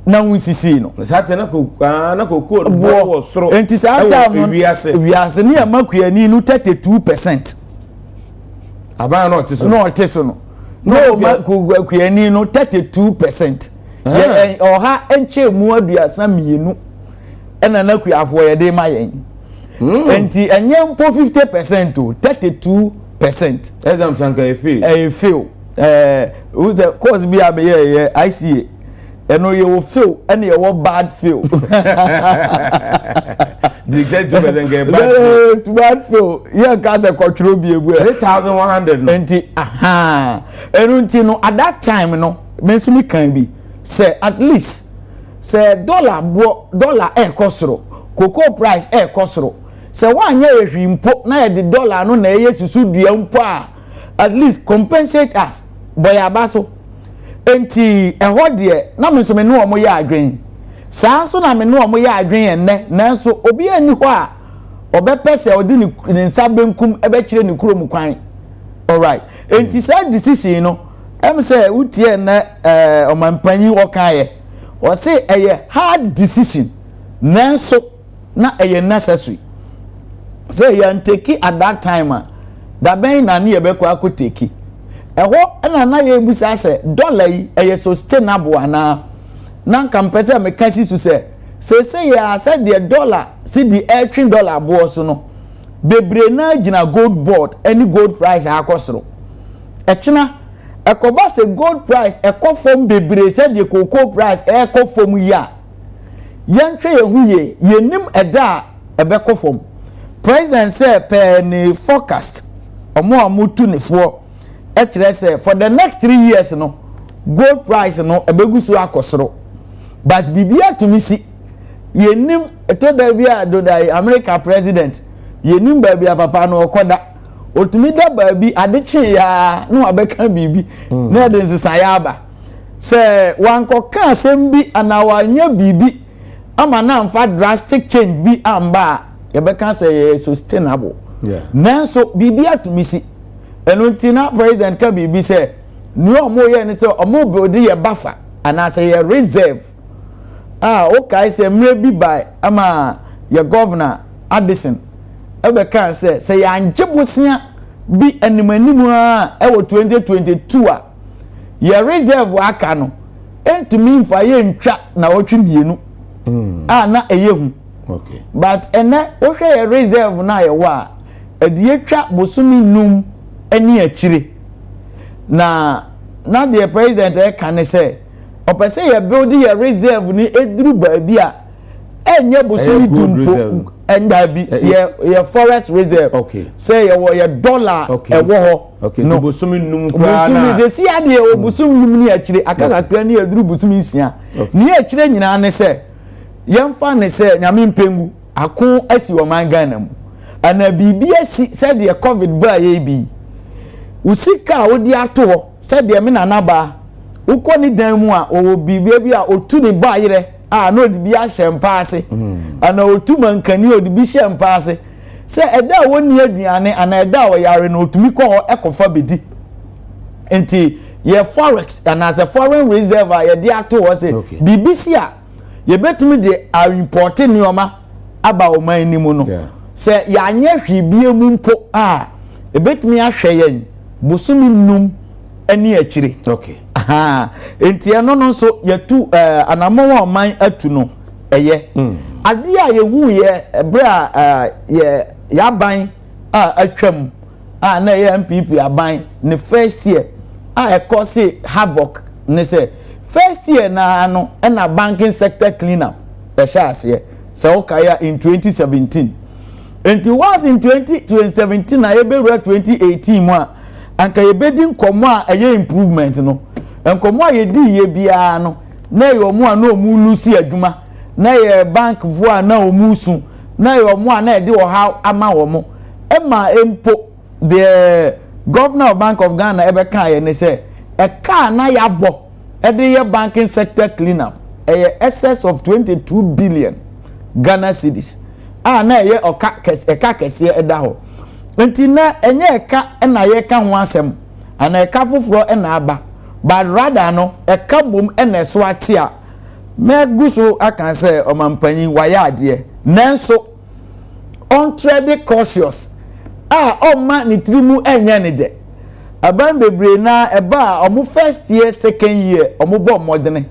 na wisisi no sate na kokko bo soro enti sata no wiase ne makuani no 32% aba no otiso no makuani no 32% ye oha enche mu aduasa mienu ena na kuafo ye de ma yen enti enye mpo 50% to 32% exam sanka e fail with the course be ICA eno ye wo feel ene ye wo bad feel the get to get bad feel ye ka se kwotro bi ebu 3,100 no enti enu nti no at that time no me so mi kan bi say at least say dollar kosoro cocoa price kosoro say wan ye ehwimpo na ye the dollar no na ye susu dua mpo a at least compensate us boy abaso enti eho de na me so me no omo ya adwen saa so na me no omo ya adwen enne nanso obi ani ho a obepese odi ni nsa benkum ebe kire ni kurom kwan all right enti say decision no em say utie na omampanyi wokaye o say eye hard decision nanso na eye necessary say you take at that time da ben na ne ye be kwa akoteki eho na ye busa say dollar yi eye sustainable ana na kampese me kasi su say ya say the dollar see the $18 bo so no bebre na gina gold board any gold price akosoro echina ekoba say gold price ekofom bebre say the cocoa price ekofom ya yantwe yehuye yenim eda ebekofom president say penny forecast omo tu ne fo e kire say for the next 3 years no gold price no ebegusu akosoro but bibia to me see yenim to da bia do da America president yenim ba bia papa no okoda otumi da ba bi adeche ya no abeka bibi na de nsisa ya aba say wanko kan sembi anawanya bibi ama na mfa drastic change bi amba yebeka say sustainable nanso bibi atumi si eno ntina president ka bibi say ni omo ye ni say omo build ye buffer and say ye reserve okay say mre bi by ama ye governor Addison ebeka say ya njebosia bi animanimu a ewo 2022 a ye reserve aka no entumi mfa ye ntwa na wotwe mienu na eyehu okay but ene wo hwe ye reserve na ye wa edie twa bosumi num ani akire na the president can say opese ye build ye reserve ni eduru baabi a enye bosumi dumpo enda bi ye forest reserve okay say ye dollar ewo ho okay no bosumi num kwa na bosumi de si ade o bosumi num ni akire akaka kra ni eduru bosumi nsia ni akire nyina ne say yemfa ne say nyame mpengu akon asi wo man Ghana mu ana bibi asi say the covid ba ye bi usika wodi ato ho say the me na naba uko ni dan mu a o bibi bi a otu ni ba yire no di bi a hyempa ase ana otu mankani odi bi hyempa ase say eda woni aduane ana eda wo yare no otumi ko ho ekofa bedi enti ye forex and as a foreign reserve ye di ato ho say BBC a ye betumi de are importing nioma aba o man ni mu no say ya anye hwibie mu mpo e betumi ahwe yen bosumi num ani akire okay enti eno no so yetu anamo wa man atu no eye ade a yehu ye bra ye yaban atwam na ye MPP aban ne first year e cause havoc ne say first year na no na banking sector clean up sha ase so okaya in 2017 and it was in 2017 na ye be 2018 mu a anka ye be din komo a ye improvement no enkomo a ye di ye bia no na ye omo a na omu lusi adwuma na ye bank vo a na omu su na ye omo a na ye di wo ha ama wo mo ema empo the governor of Bank of Ghana ebe kan ye ne say e ka na ya bo e de ye banking sector clean up excess of 22 billion Ghana cedis na ye eka kese eda ho nti na enye eka na ye ka ho asem ana eka foforo na aba but rather no eka mom na so ate a meguso akan say omampanyi waya ade nanso on trade cautious ma ni trimu enye ne de aban bebre na eba omo first year second year omo bo modene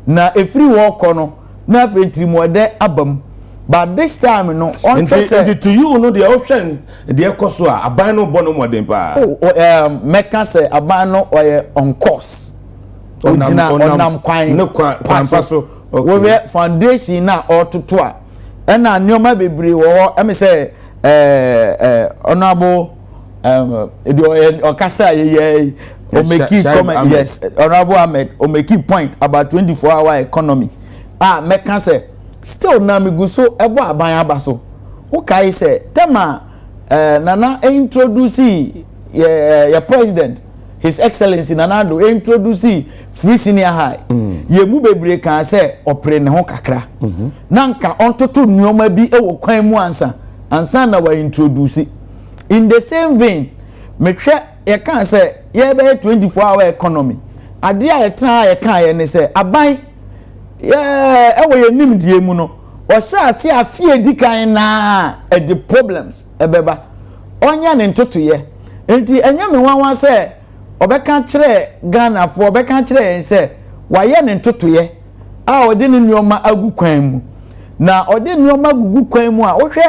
na efiri wo kono na fe trimu de abam but this time no on to you no the options the cost wa aban no bono modern pa meka say aban no on course onam kwan ne kwan paso we foundation na ototo a na nneoma bebre wo ho em say honorable okasa ye o make comment yes honorable Ahmed o make point about 24-hour economy meka say still na miguso ebo aban abaso wo kai say tema nana introduce your president his excellency Nanado introduce free senior high ye mu bebre kan say opre ne ho kakra nanka ontoto nneoma bi e wo kwan mu ansa na wa introduce in the same vein me hwe ye kan say ye be 24-hour economy ade a ye tan ye kan ye ne say aban e wo ye nimdie mu no o sha se afie dikan na the problems ebeba onya ne ntoto ye enti enya me wanwa say obeka kire Ghana fo obeka kire en say waye ne ntoto ye a ode ne nneoma agu kwan mu na ode nneoma gugu kwan mu a wo hwe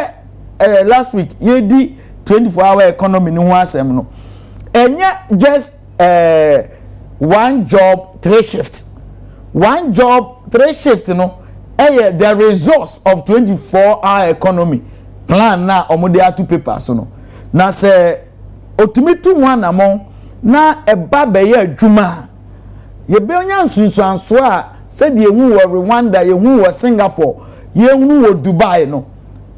last week ye di 24-hour economy ni ho asem no enya just one job 3 shift no the resource of 24-hour economy plan na omode atu paper so no na se otumitu one among na eba be ye adwuma ye be onya nsunsuanso a se de ehu wo Rwanda ye hu wo Singapore ye hu wo Dubai no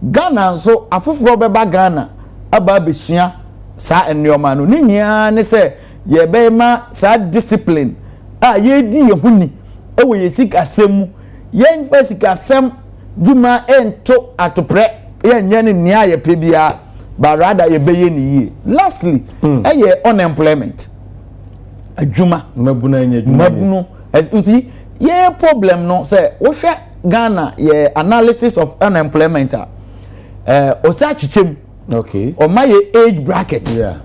Ghana so afoforo beba Ghana aba besua sa enneoma no ni nyia ne se ye be ma sa discipline ye di ye huni e wo ye sikasem ye nfa sikasem dwuma ento atopre ye nya ne nia ye pebia but rather ye be ye ni ye lastly ye unemployment adwuma mabuna nya adwuma mabunu you see ye problem no say wo hwe Ghana ye analysis of unemployment osa chichem okay o my age bracket yeah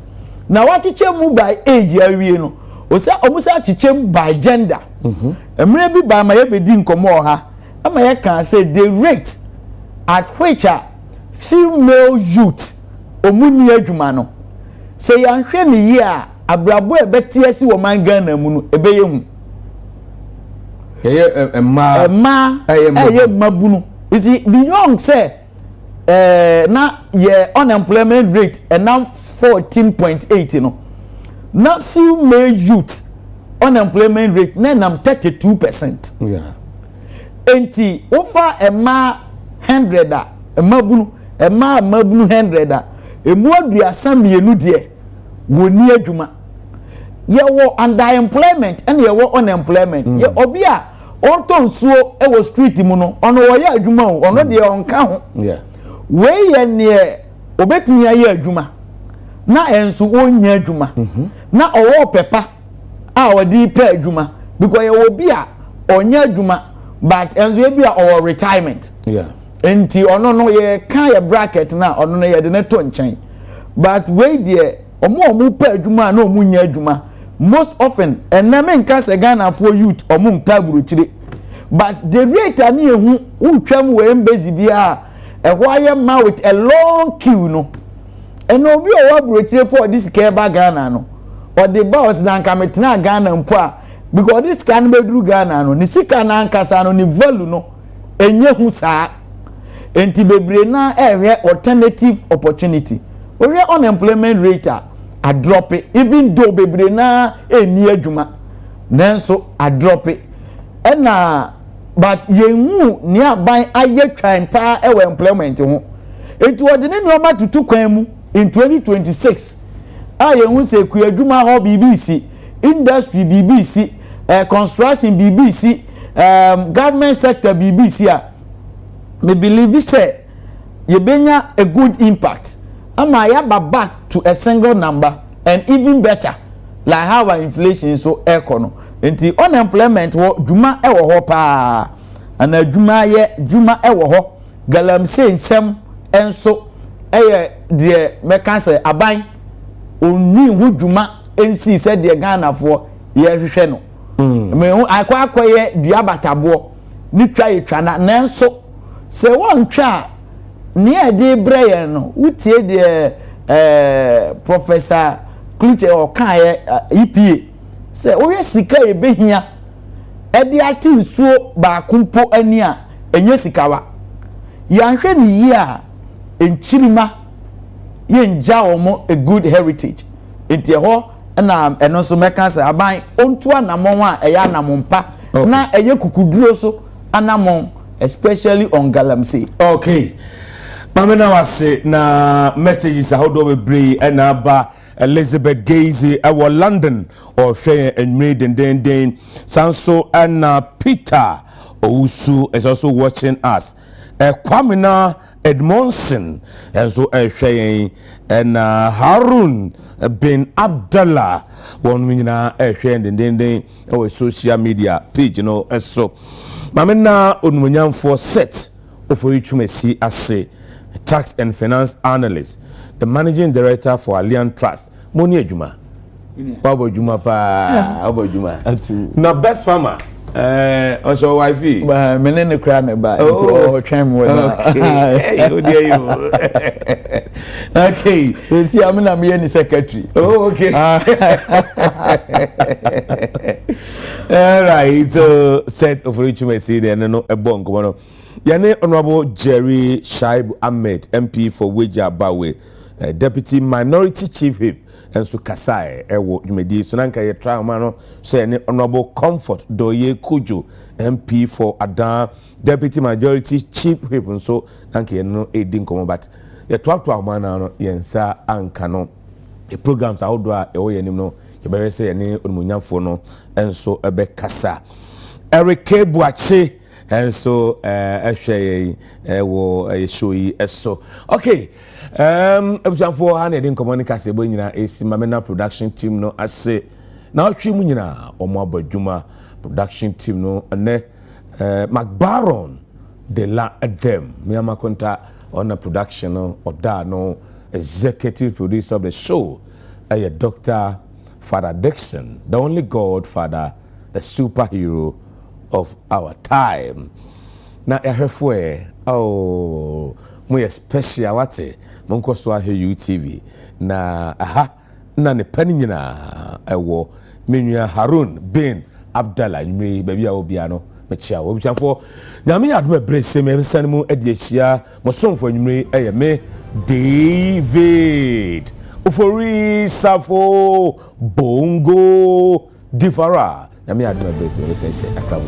na wa chichem by age awie no osa omusa chichem by gender emre bi ba ma ye bedi nkomo ha ama ye kan say the rate at which female youth omuni adwuma no say yanhwe ne yi a abrabo ebeti asi wo man Ghana mu no ebeye hu emma mabunu is beyond say na ye unemployment rate now 14.8 no na female youth unemployment rate na nam 32%. Yeah. Enti ofa emma 100 mabunu 100 emu aduasa mienu de woni adwuma ye wo underemployment and ye wo unemployment ye obi a ontonsuo e wo street mu no ono wo ye adwuma o ono de onka ho yeah we ye ne obetumi aye adwuma na enso onya adwuma na owo pepa a wodi pe adwuma because ye wo bi a onya adwuma but enso ye bi a owo retirement yeah enti ono no ye kan ye bracket na ono no ye de ne to nchen but we there omo pe adwuma na omo nya adwuma most often ename nka se Ghana for youth omo nka burochire but the rate ani ehu utwam we embezi bia ehwaye ma with a long queue no eno obi o wa burochire for this keba Ghana no or the boss na nka metena Ghana mpo a because this can be dru Ghana no ni sika na nkasa no ni value no enye hu saa enti bebre na ehwe alternative opportunity we unemployment rate a drop it even though bebre na eni adwuma nanso a drop it na but yenwu ni aban aye twan pa e employment ho enti wode ne no ma tutu kwan mu in 2026 yenwu se ku adwuma ho BBC industry BBC construction BBC government sector BBC me believe say you benya a good impact ama ya back to a single number and even better like how our inflation so econo enti unemployment wo dwuma e wo ho pa ana dwuma ye dwuma e wo ho galamse nsem enso eye de meka say aban onni hu dwuma ensi se de Ghana fo ye hwehwe no me hu akwa ye dua batabo ni twa ye twa na nenso se won twa ni ade breyen no utie de professor Klute o kan ye EPA se o ye sika e behia edi ati nsuo ba kumpo ani a enye sikawa yanhwe ni yi a enchirima yenja omo a good heritage enti ho na eno so meka se aban ontu anamon a eya anamompa na eye kukuduro so anamon especially on Galamsey. Okay. Mamena wase na messages ahodo bebre na ba Elizabeth Gaze our London or share and made and then Sanso and Peter Ousu is also watching us. Kwamina Edmondson and so share and Harun bin Abdullah one minute share and then our social media page, you know, and so Mamena Unmunyam for set of which may see as say tax and finance analyst, the managing director for Allianz Trust. Moni Ejuma. Obo Juma pa, Obo Juma. Na best farmer. Also wifey. Ba menene kra na ba into twem we na. Okay. Oh dear you. Okay. You see I'm na me any secretary. Oh okay. All right. So set of which may see there no e bon ko no. Yane Honorable Jerry Shaib Ahmed, MP for Weja Bawe, Deputy Minority Chief Whip, and so Kasai, Ewo, Yumedi, Sunanka, ye trial mano, say, Honorable Comfort Doye Kujo, MP for Adan, Deputy Majority Chief Whip, and so, Nanki, no, a dinko, but ye talk to our man, yensa, and canon. The programs outdoor, a no, you better say, any Unmunyafono, and so, a Kasa. Eric K. Buache. And so wo show yi so okay ebusan for han edin communicate se bo nyina esi mamena production team no ase na otwe mu nyina omo abadwuma production team no ne McBaron de la Adem Miama Konta on the production no oda no executive producer of the show Dr. Father Dixon, the only godfather, the superhero of our time. Na ehefwe mo special wate mo nkoso ahwe UTV na aha na ne pani nyina ewo menua Harun bin Abdallah nwi baby a obia no mechia wo biafo nyame adom ebrese me san mu ediehia mo somfo nwi me David Ufori Safo Bongo Diffara nyame adom ebrese me se akra